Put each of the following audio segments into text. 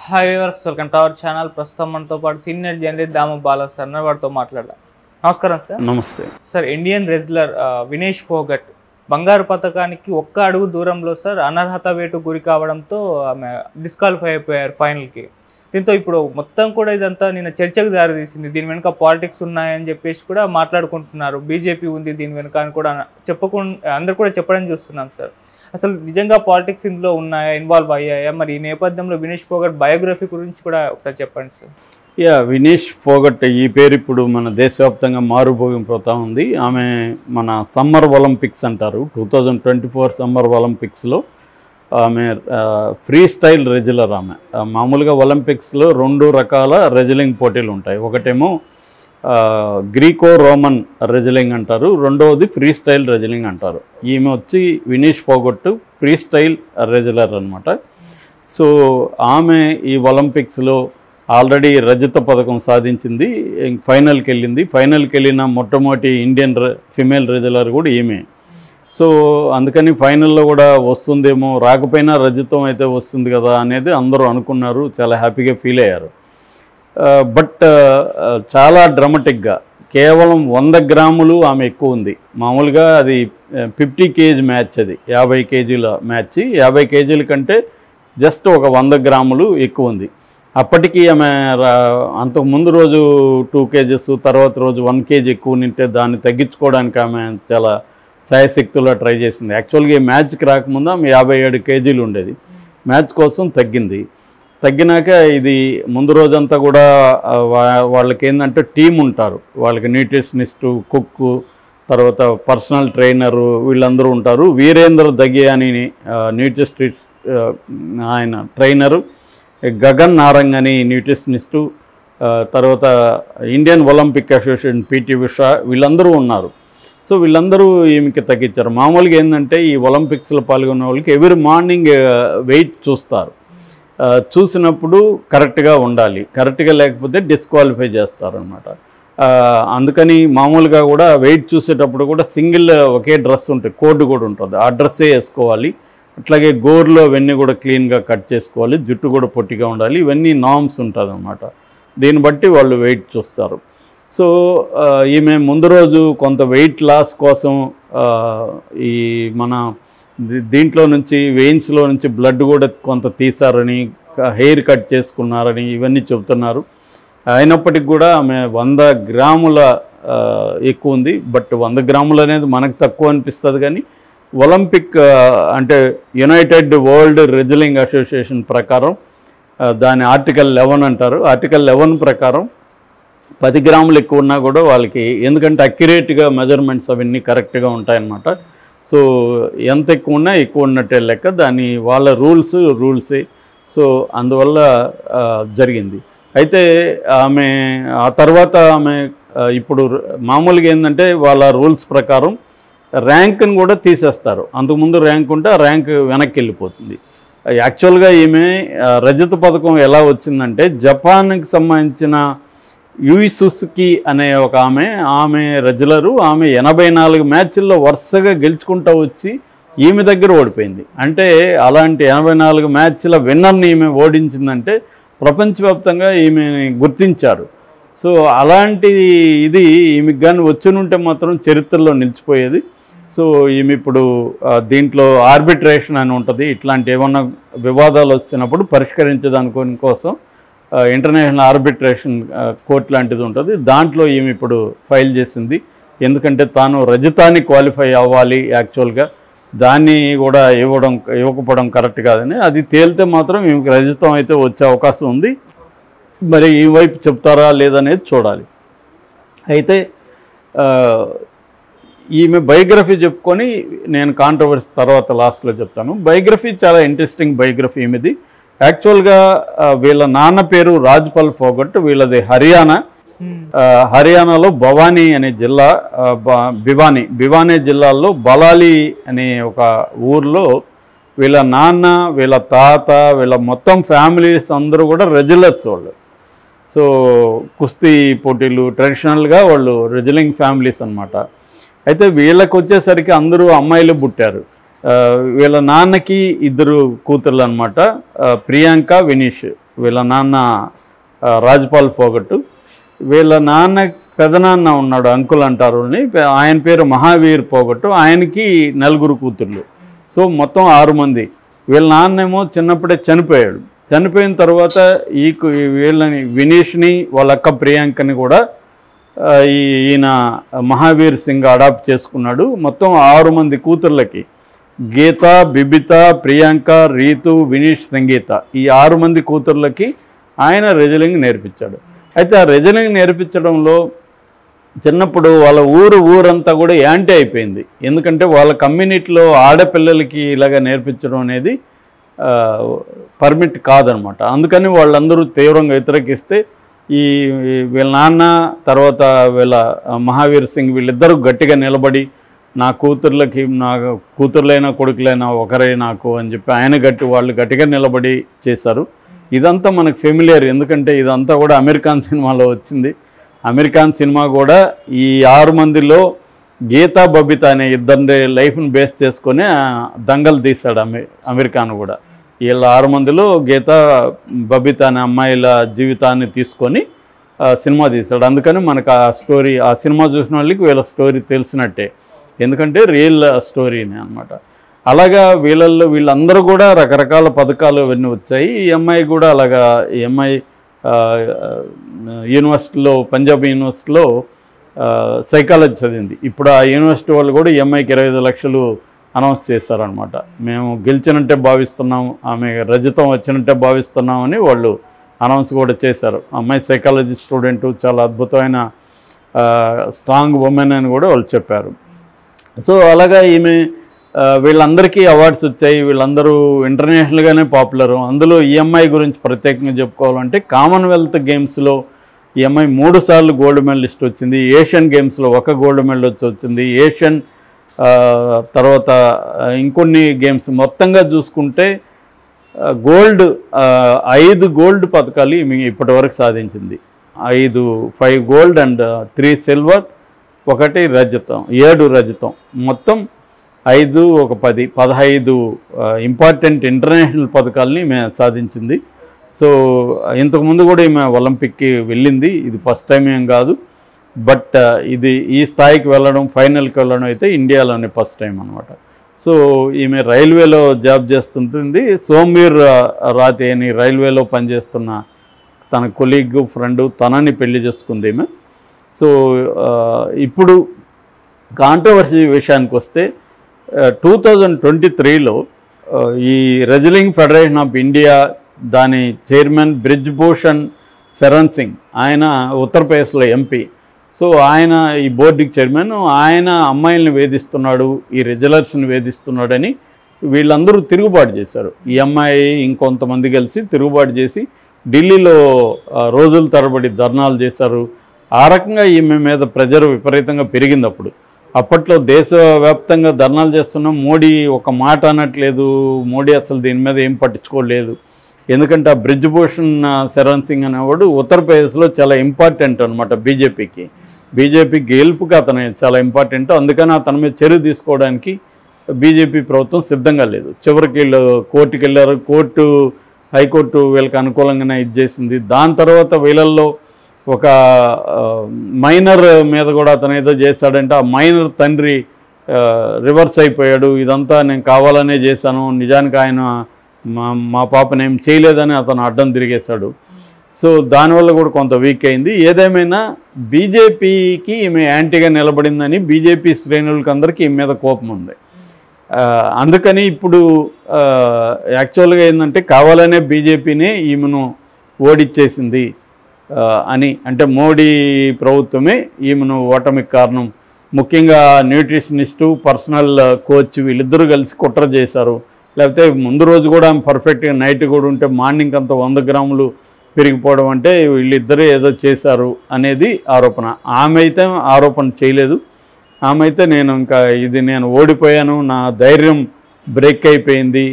Hi viewers, welcome to our channel. ప్రస్తుతం మనతో పాటు సీనియర్ జర్నలిస్ట్ దామ బాలా సార్ వారితో మాట్లాడదాం. నమస్కారం సార్. నమస్తే sir. Indian wrestler Vinesh Phogat బంగారు పథకానికి ఒక్క అడుగు దూరంలో సార్ అనర్హత వేటు గురి కావడంతో ఆమె డిస్క్వాలిఫై అయిపోయారు ఫైనల్కి. దీంతో ఇప్పుడు మొత్తం కూడా ఇదంతా నిన్న చర్చకు దారితీసింది. దీని వెనుక పాలిటిక్స్ ఉన్నాయని చెప్పేసి కూడా మాట్లాడుకుంటున్నారు. బీజేపీ ఉంది దీని వెనుక అని కూడా అందరు కూడా చెప్పడం చూస్తున్నాం సార్. అసలు నిజంగా పాలిటిక్స్ ఇందులో ఉన్నాయా, ఇన్వాల్వ్ అయ్యాయా? మరి ఈ నేపథ్యంలో వినేష్ ఫోగట్ బయోగ్రఫీ గురించి కూడా ఒకసారి చెప్పండి సార్. వినేష్ ఫోగట్ ఈ పేరు ఇప్పుడు మన దేశవ్యాప్తంగా మారుమోగిపోతూ ఉంది. ఆమె మన సమ్మర్ ఒలింపిక్స్ అంటారు 2024 సమ్మర్ ఒలింపిక్స్లో ఆమె ఫ్రీ స్టైల్ రెజ్లర్. ఆమె మామూలుగా ఒలింపిక్స్లో 2 రకాల రెజ్లింగ్ పోటీలు ఉంటాయి. ఒకటేమో గ్రీకో రోమన్ రెజ్లింగ్ అంటారు, రెండవది ఫ్రీ స్టైల్ రెజ్లింగ్ అంటారు. ఈమె వచ్చి Vinesh Phogat free style wrestler అనమాట. సో ఆమె ఈ ఒలింపిక్స్లో ఆల్రెడీ రజత పథకం సాధించింది, ఫైనల్కి వెళ్ళింది. ఫైనల్కి వెళ్ళిన మొట్టమొదటి ఇండియన్ ఫిమేల్ రెజ్లర్ కూడా ఈమె. సో అందుకని ఫైనల్లో కూడా వస్తుందేమో, రాకపోయినా రజతం అయితే వస్తుంది కదా అనేది అందరూ అనుకున్నారు, చాలా హ్యాపీగా ఫీల్ అయ్యారు. బట్ చాలా డ్రామాటిక్గా కేవలం 100 గ్రాములు ఆమె ఎక్కువ ఉంది. మామూలుగా అది 50 kg మ్యాచ్, అది 50 kgల మ్యాచ్. 50 kgల కంటే జస్ట్ ఒక 100 గ్రాములు ఎక్కువ ఉంది. అప్పటికి ఆమె అంతకు ముందు రోజు 2 kgs, తర్వాత రోజు 1 kg ఎక్కువ నింటే దాన్ని తగ్గించుకోవడానికి ఆమె చాలా శాయశక్తుల్లో ట్రై చేసింది. యాక్చువల్గా ఈ మ్యాచ్కి రాకముందు ఆమె 57 kgలు ఉండేది. మ్యాచ్ కోసం తగ్గినాక ఇది ముందు రోజంతా కూడా వాళ్ళకి ఏంటంటే టీం ఉంటారు, వాళ్ళకి న్యూట్రిషనిస్టు, కుక్కు, తర్వాత పర్సనల్ ట్రైనరు, వీళ్ళందరూ ఉంటారు. వీరేంద్ర దగే అని న్యూట్రిషనిస్ట్ ఆయన ట్రైనరు, గగన్ నారంగ్ అని న్యూట్రిషనిస్టు, తర్వాత Indian Olympic association PT Usha, వీళ్ళందరూ ఉన్నారు. సో వీళ్ళందరూ ఈమెకి తగ్గించారు. మామూలుగా ఏంటంటే ఈ ఒలింపిక్స్లో పాల్గొన్న వాళ్ళకి ఎవ్రీ మార్నింగ్ వెయిట్ చూస్తారు. చూసినప్పుడు కరెక్ట్గా ఉండాలి, కరెక్ట్గా లేకపోతే డిస్క్వాలిఫై చేస్తారనమాట. అందుకని మామూలుగా కూడా వెయిట్ చూసేటప్పుడు కూడా సింగిల్ ఒకే డ్రెస్ ఉంటుంది, కోడ్ కూడా ఉంటుంది, ఆ డ్రెస్సే వేసుకోవాలి. అట్లాగే గోర్లో ఇవన్నీ కూడా క్లీన్గా కట్ చేసుకోవాలి, జుట్టు కూడా పొట్టిగా ఉండాలి. ఇవన్నీ నామ్స్ ఉంటుంది అనమాట. దీన్ని బట్టి వాళ్ళు వెయిట్ చూస్తారు. సో ఈమె ముందు రోజు కొంత వెయిట్ లాస్ కోసం ఈ మన దీంట్లో నుంచి వెయిన్స్లో నుంచి బ్లడ్ కూడా కొంత తీశారని, హెయిర్ కట్ చేసుకున్నారని ఇవన్నీ చెబుతున్నారు. అయినప్పటికీ కూడా ఆమె 100 గ్రాముల ఎక్కువ ఉంది. బట్ 100 గ్రాములు అనేది మనకు తక్కువ అనిపిస్తుంది, కానీ ఒలింపిక్ అంటే యునైటెడ్ వరల్డ్ రెజ్లింగ్ అసోసియేషన్ ప్రకారం దాని ఆర్టికల్ 11 అంటారు. ఆర్టికల్ 11 ప్రకారం 10 గ్రాములు ఎక్కువ ఉన్నా కూడా వాళ్ళకి, ఎందుకంటే అక్యురేట్గా మెజర్మెంట్స్ అవన్నీ కరెక్ట్గా ఉంటాయన్నమాట. సో ఎంత ఎక్కువ ఉన్నా ఎక్కువ ఉన్నట్టే లెక్క, దాని వాళ్ళ రూల్సే. సో అందువల్ల జరిగింది. అయితే ఆమె ఆ తర్వాత ఆమె ఇప్పుడు మామూలుగా ఏంటంటే వాళ్ళ రూల్స్ ప్రకారం ర్యాంక్ని కూడా తీసేస్తారు. అంతకుముందు ర్యాంక్ ఉంటే ఆ ర్యాంక్ వెనక్కి వెళ్ళిపోతుంది. యాక్చువల్గా ఈమె రజత పథకం ఎలా వచ్చిందంటే జపాన్కి సంబంధించిన యూయి సుసుకి అనే ఒక ఆమె రెజ్లరు. ఆమె 84 మ్యాచ్ల్లో వరుసగా గెలుచుకుంటూ వచ్చి ఈమె దగ్గర ఓడిపోయింది. అంటే అలాంటి 84 మ్యాచ్ల విన్నర్ని ఈమె ఓడించిందంటే ప్రపంచవ్యాప్తంగా ఈమెని గుర్తించారు. సో అలాంటి ఇది ఈమెకి కానీ వచ్చునుంటే మాత్రం చరిత్రలో నిలిచిపోయేది. సో ఈమె ఇప్పుడు దీంట్లో ఆర్బిట్రేషన్ అని ఉంటుంది. ఇట్లాంటి ఏమన్నా వివాదాలు వచ్చినప్పుడు పరిష్కరించేదాని కోసం ఇంటర్నేషనల్ ఆర్బిట్రేషన్ కోర్ట్ లాంటిది ఉంటుంది. దాంట్లో ఈమె ఇప్పుడు ఫైల్ చేసింది. ఎందుకంటే తాను రజతాన్ని క్వాలిఫై అవ్వాలి, యాక్చువల్గా దాన్ని కూడా ఇవ్వకపోవడం కరెక్ట్ కాదని. అది తేలితే మాత్రం ఈమెకి రజతం అయితే వచ్చే అవకాశం ఉంది. మరి ఈ వైపు చెప్తారా లేదనేది చూడాలి. అయితే ఈమె బయోగ్రఫీ చెప్పుకొని నేను కాంట్రవర్సీ తర్వాత లాస్ట్లో చెప్తాను. బయోగ్రఫీ చాలా ఇంట్రెస్టింగ్ బయోగ్రఫీ ఈమెది. యాక్చువల్గా వీళ్ళ నాన్న పేరు రాజ్పాల్ ఫోగట్, వీళ్ళది హర్యానాలో భవానీ అనే జిల్లా, భివానీ జిల్లాలో బలాలి అనే ఒక ఊర్లో వీళ్ళ నాన్న, వీళ్ళ తాత, వీళ్ళ మొత్తం ఫ్యామిలీస్ అందరూ కూడా రెజ్లర్స్ వాళ్ళు. సో కుస్తీ పోటీలు ట్రెడిషనల్గా వాళ్ళు రెజ్లింగ్ ఫ్యామిలీస్ అనమాట. అయితే వీళ్ళకి వచ్చేసరికి అందరూ అమ్మాయిలు పుట్టారు. వీళ్ళ నాన్నకి 2 కూతుర్లు అనమాట, ప్రియాంక, వినీష్. వీళ్ళ నాన్న రాజ్పాల్ ఫోగట్, వీళ్ళ నాన్న పెదనాన్న ఉన్నాడు, అంకుల్ అంటారు, ఆయన పేరు మహావీర్ ఫోగట్. ఆయనకి 4 కూతుర్లు. సో మొత్తం 6 మంది. వీళ్ళ నాన్నేమో చిన్నప్పుడే చనిపోయాడు. చనిపోయిన తర్వాత వీళ్ళని వినీష్ని వాళ్ళ అక్క ప్రియాంకని కూడా ఈయన మహావీర్ సింగ్ అడాప్ట్ చేసుకున్నాడు. మొత్తం 6 మంది కూతుర్లకి గీత, బిబిత, ప్రియాంక, రీతు, వినీష్, సంగీత ఈ 6 మంది కూతుర్లకి ఆయన రెజ్లింగ్ నేర్పించాడు. అయితే ఆ రెజ్లింగ్ నేర్పించడంలో చిన్నప్పుడు వాళ్ళ ఊరంతా కూడా యాంటీ అయిపోయింది. ఎందుకంటే వాళ్ళ కమ్యూనిటీలో ఆడపిల్లలకి ఇలాగ నేర్పించడం అనేది పర్మిట్ కాదనమాట. అందుకని వాళ్ళందరూ తీవ్రంగా వ్యతిరేకిస్తే వీళ్ళ నాన్న తర్వాత వీళ్ళ మహావీర్ సింగ్ వీళ్ళిద్దరూ గట్టిగా నిలబడి నా కూతుర్లకి, నా కూతుర్లైనా కొడుకులైనా ఒకరే నాకు అని చెప్పి వాళ్ళు గట్టిగా నిలబడి చేశారు. ఇదంతా మనకు ఫెమిలియర్, ఎందుకంటే ఇదంతా కూడా అమెరికన్ సినిమాలో వచ్చింది. అమెరికన్ సినిమా కూడా ఈ 6 మందిలో గీతా, బబిత అనే ఇద్దరి లైఫ్ని బేస్ చేసుకొని దంగల్ తీశాడు అమెరికాను కూడా. వీళ్ళ 6 మందిలో గీతా, బబిత అనే అమ్మాయిల జీవితాన్ని తీసుకొని సినిమా తీశాడు. అందుకని మనకు ఆ సినిమా చూసిన వాళ్ళకి వీళ్ళ స్టోరీ తెలిసినట్టే, ఎందుకంటే రియల్ స్టోరీనే అనమాట. అలాగా వీళ్ళందరూ కూడా రకరకాల పథకాలు ఇవన్నీ వచ్చాయి. ఈ అమ్మాయి కూడా అలాగా, ఈ అమ్మాయి యూనివర్సిటీలో, పంజాబ్ యూనివర్సిటీలో సైకాలజీ చదివింది. ఇప్పుడు ఆ యూనివర్సిటీ వాళ్ళు కూడా ఈ అమ్మాయికి 25 లక్షలు అనౌన్స్ చేశారనమాట. మేము గెలిచినట్టే భావిస్తున్నాం, ఆమె రజతం వచ్చినట్టే భావిస్తున్నామని వాళ్ళు అనౌన్స్ కూడా చేశారు. అమ్మాయి సైకాలజీ స్టూడెంటు, చాలా అద్భుతమైన స్ట్రాంగ్ ఉమెన్ అని కూడా వాళ్ళు చెప్పారు. సో అలాగా వీళ్ళందరికీ అవార్డ్స్ వచ్చాయి. వీళ్ళందరూ ఇంటర్నేషనల్గానే పాపులరు. అందులో ఈ అమ్మాయి గురించి ప్రత్యేకంగా చెప్పుకోవాలంటే కామన్వెల్త్ గేమ్స్లో ఈ అమ్మాయి 3 సార్లు గోల్డ్ మెడలిస్ట్ వచ్చింది. ఏషియన్ గేమ్స్లో 1 గోల్డ్ మెడల్ వచ్చింది. ఏషియన్ తర్వాత ఇంకొన్ని గేమ్స్ మొత్తంగా చూసుకుంటే 5 గోల్డ్ పథకాలు ఇప్పటి వరకు సాధించింది. 5 గోల్డ్ అండ్ 3 సిల్వర్, 1 రజతం, 7 రజతం, మొత్తం 5, 10, 15 ఇంపార్టెంట్ ఇంటర్నేషనల్ పథకాలని ఈమె సాధించింది. సో ఇంతకుముందు కూడా ఈమె ఒలింపిక్కి వెళ్ళింది. ఇది ఫస్ట్ టైం ఏం కాదు, బట్ ఈ స్థాయికి వెళ్ళడం, ఫైనల్కి వెళ్ళడం అయితే ఇండియాలోనే ఫస్ట్ టైం అనమాట. సో ఈమె రైల్వేలో జాబ్ చేస్తుంటుంది. సోమవీర్ రాతే అని రైల్వేలో పనిచేస్తున్న తన కొలీగ్, ఫ్రెండ్, తనని పెళ్లి చేసుకుంది ఈమె. సో ఇప్పుడు కాంట్రవర్సీ విషయానికి వస్తే 2023లో ఈ రెజ్లింగ్ ఫెడరేషన్ ఆఫ్ ఇండియా దాని చైర్మన్ బ్రిజ్భూషణ్ శరణ్ సింగ్, ఆయన ఉత్తరప్రదేశ్లో ఎంపీ. సో ఆయన ఈ బోర్డుకి చైర్మన్. ఆయన అమ్మాయిల్ని వేధిస్తున్నాడు, ఈ రెజ్లర్స్ని వేధిస్తున్నాడని వీళ్ళందరూ తిరుగుబాటు చేశారు. ఈ అమ్మాయి ఇంకొంతమంది కలిసి తిరుగుబాటు చేసి ఢిల్లీలో రోజుల తరబడి ధర్నాలు చేశారు. ఆ రకంగా ఈమె మీద ప్రెజర్ విపరీతంగా పెరిగింది. అప్పట్లో దేశవ్యాప్తంగా ధర్నాలు చేస్తున్నాం, మోడీ ఒక మాట అనట్లేదు, మోడీ అసలు దీని మీద ఏం పట్టించుకోలేదు. ఎందుకంటే ఆ బ్రిజ్భూషణ్ శరణ్ సింగ్ అనేవాడు ఉత్తరప్రదేశ్లో చాలా ఇంపార్టెంట్ అనమాట బీజేపీ గెలుపుకి అతను చాలా ఇంపార్టెంట్. అందుకని అతని మీద చర్య తీసుకోవడానికి బీజేపీ ప్రభుత్వం సిద్ధంగా లేదు. చివరికి వీళ్ళు కోర్టుకి వెళ్ళారు. హైకోర్టు వీళ్ళకి అనుకూలంగానే చేసింది. దాని తర్వాత వీళ్ళల్లో ఒక మైనర్ మీద కూడా అతను ఏదో చేశాడంటే ఆ మైనర్ తండ్రి రివర్స్ అయిపోయాడు. ఇదంతా నేను కావాలనే చేశాను, నిజానికి ఆయన మా పాపనేం చేయలేదని అతను అడ్డం తిరిగేశాడు. సో దానివల్ల కూడా కొంత వీక్ అయింది. ఏదేమైనా బీజేపీకి ఈమె యాంటీగా నిలబడిందని బీజేపీ శ్రేణులకి అందరికీ ఈమె మీద కోపం ఉంది. అందుకని ఇప్పుడు యాక్చువల్గా ఏంటంటే కావాలనే బీజేపీనే ఈమెను ఓడిచ్చేసింది అని, అంటే మోడీ ప్రభుత్వమే ఈమెను ఓటమికి కారణం. ముఖ్యంగా న్యూట్రిషనిస్టు, పర్సనల్ కోచ్ వీళ్ళిద్దరూ కలిసి కుట్ర చేశారు. లేకపోతే ముందు రోజు కూడా పర్ఫెక్ట్గా నైట్ కూడా ఉంటే మార్నింగ్ అంతా 100 గ్రాములు పెరిగిపోవడం అంటే వీళ్ళిద్దరూ ఏదో చేశారు అనేది ఆరోపణ. ఆమె అయితే ఆరోపణ చేయలేదు. ఆమె అయితే నేను ఓడిపోయాను, నా ధైర్యం బ్రేక్ అయిపోయింది,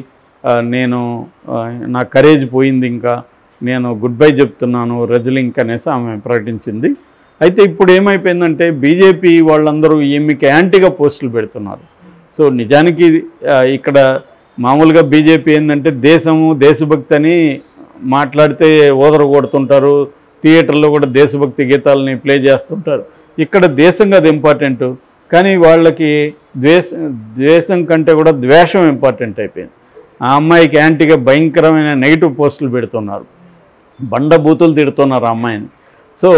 నా కరేజ్ పోయింది, ఇంకా నేను గుడ్ బై చెప్తున్నాను రెజ్లింగ్ అనేసి ఆమె ప్రకటించింది. అయితే ఇప్పుడు ఏమైపోయిందంటే బీజేపీ వాళ్ళందరూ ఈమెకి యాంటీగా పోస్టులు పెడుతున్నారు. సో నిజానికి ఇక్కడ మామూలుగా బీజేపీ ఏంటంటే దేశము, దేశభక్తి అని మాట్లాడితే ఓదర కొడుతుంటారు, థియేటర్లో కూడా దేశభక్తి గీతాలని ప్లే చేస్తుంటారు. ఇక్కడ దేశం అది ఇంపార్టెంట్, కానీ వాళ్ళకి ద్వేషం కంటే కూడా ద్వేషం ఇంపార్టెంట్ అయిపోయింది. ఆ అమ్మాయికి యాంటీగా భయంకరమైన నెగిటివ్ పోస్టులు పెడుతున్నారు, బండబూతులు తిడుతున్నారు ఆ అమ్మాయిని. సో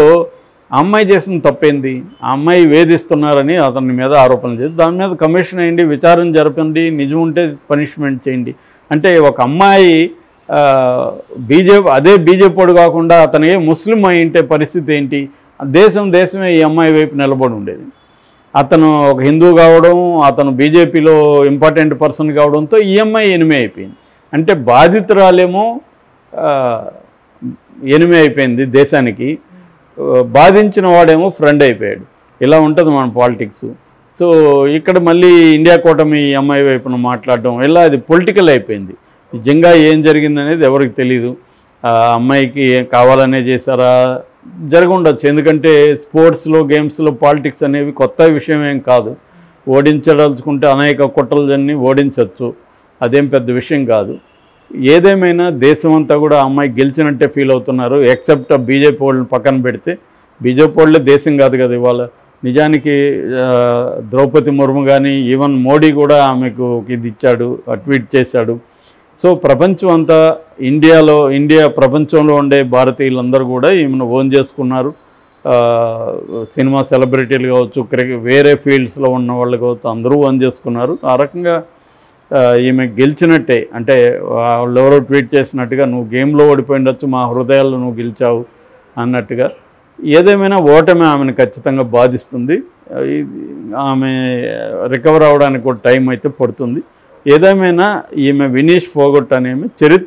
ఆ అమ్మాయి చేసిన తప్పేంది? ఆ అమ్మాయి వేధిస్తున్నారని అతని మీద ఆరోపణలు చేసి దాని మీద కమిషన్ వేయండి, విచారణ జరపండి, నిజం ఉంటే పనిష్మెంట్ చేయండి. అంటే ఒక అమ్మాయి అదే బీజేపీ కాకుండా అతను ముస్లిం అయి ఉంటే పరిస్థితి ఏంటి? దేశమే ఈ అమ్మాయి వైపు నిలబడి ఉండేది. అతను ఒక హిందూ కావడం, అతను బీజేపీలో ఇంపార్టెంట్ పర్సన్ కావడంతో ఈ అమ్మాయి ఎనిమి అయిపోయింది. అంటే బాధితురాలేమో ఎనిమి అయిపోయింది దేశానికి, బాధించిన వాడేమో ఫ్రెండ్ అయిపోయాడు. ఇలా ఉంటుంది మన పాలిటిక్స్. సో ఇక్కడ మళ్ళీ ఇండియా కూటమి ఈ అమ్మాయి వైపున మాట్లాడడం ఇలా అది పొలిటికల్ అయిపోయింది. నిజంగా ఏం జరిగిందనేది ఎవరికి తెలియదు. ఆ అమ్మాయికి కావాలనే చేశారా? జరగundొచ్చు. ఎందుకంటే స్పోర్ట్స్లో గేమ్స్లో పాలిటిక్స్ అనేవి కొత్త విషయం ఏం కాదు. ఓడించదలుచుకుంటే అనేక కుట్రలన్నీ ఓడించవచ్చు, అదేం పెద్ద విషయం కాదు. ఏదేమైనా దేశం అంతా కూడా ఆ అమ్మాయి గెలిచినట్టే ఫీల్ అవుతున్నారు, ఎక్సెప్ట్ బీజేపీ వాళ్ళని పక్కన పెడితే. బీజేపీ వాళ్ళే దేశం కాదు కదా ఇవాళ. నిజానికి ద్రౌపది ముర్ము కానీ ఈవెన్ మోడీ కూడా ఆమెకు ఇది ఇచ్చాడు, ట్వీట్ చేశాడు. సో ప్రపంచం అంతా ఇండియా ప్రపంచంలో ఉండే భారతీయులందరూ కూడా ఈమెను ఓన్ చేసుకున్నారు. సినిమా సెలబ్రిటీలు కావచ్చు, వేరే ఫీల్డ్స్లో ఉన్న వాళ్ళు కావచ్చు, అందరూ ఓన్ చేసుకున్నారు. ఆ రకంగా ఈమె గెలిచినట్టే. అంటే వాళ్ళు ఎవరో ట్వీట్ చేసినట్టుగా నువ్వు గేమ్లో ఓడిపోయిండొచ్చు, మా హృదయాల్లో నువ్వు గెలిచావు అన్నట్టుగా. ఏదేమైనా ఓటమి ఆమెను ఖచ్చితంగా బాధిస్తుంది. ఆమె రికవర్ అవ్వడానికి కూడా టైం అయితే పడుతుంది. ఏదేమైనా ఈమె వినీష్ ఫోగట్ అనేమి చరిత్ర